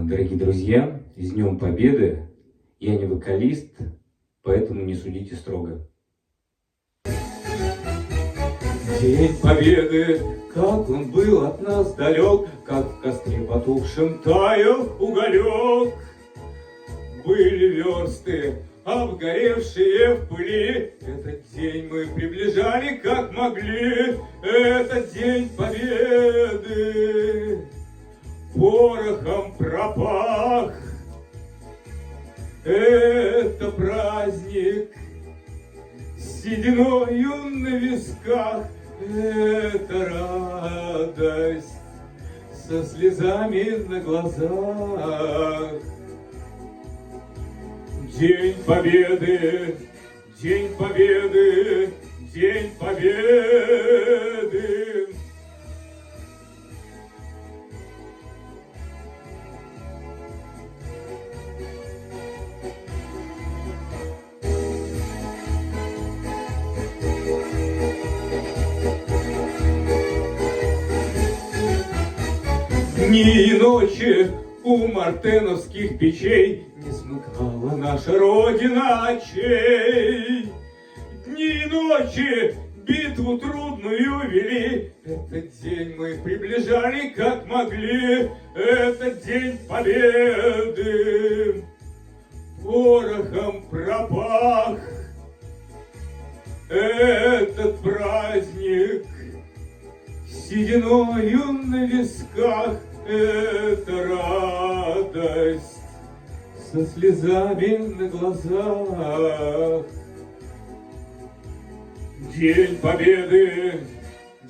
Дорогие друзья, с Днем Победы! Я не вокалист, поэтому не судите строго. День Победы, как он был от нас далек, как в костре потухшем таял уголек. Были версты, обгоревшие в пыли, этот день мы приближали как могли. Этот день Победы порохом пропах. Это праздник с сединою на висках. Это радость со слезами на глазах. День Победы, День Победы, День Победы. Дни и ночи у мартеновских печей не смыкала наша Родина очей. Дни и ночи битву трудную вели, этот день мы приближали как могли. Этот день Победы порохом пропах. Этот праздник с сединою на висках. Это радость со слезами на глазах. День Победы,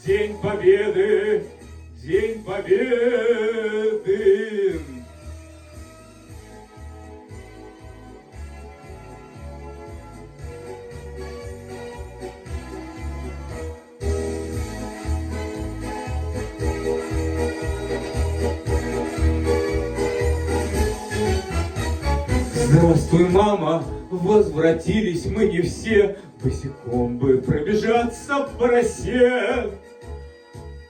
День Победы, День Победы. Здравствуй, мама, возвратились мы не все, босиком бы пробежаться по росе.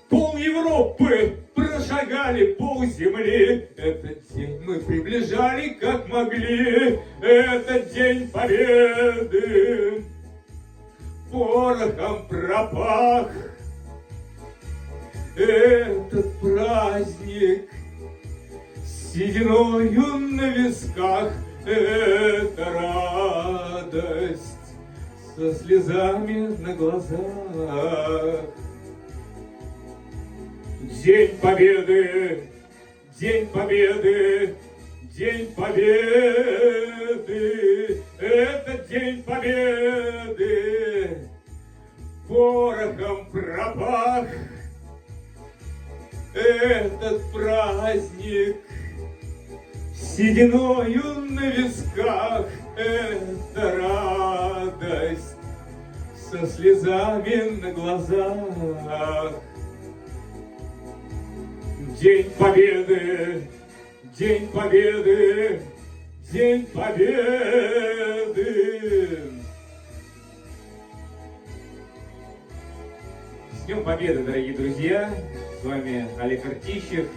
Пол Европы прошагали, пол земли, этот день мы приближали как могли. Этот день Победы порохом пропах. Этот праздник с сединою на висках. Это радость со слезами на глазах. День Победы, День Победы, День Победы. Это День Победы порохом пропах. Этот праздник с сединою на висках. Это радость со слезами на глазах. День Победы, День Победы, День Победы. С Днем Победы, дорогие друзья! С вами Олег Артищев.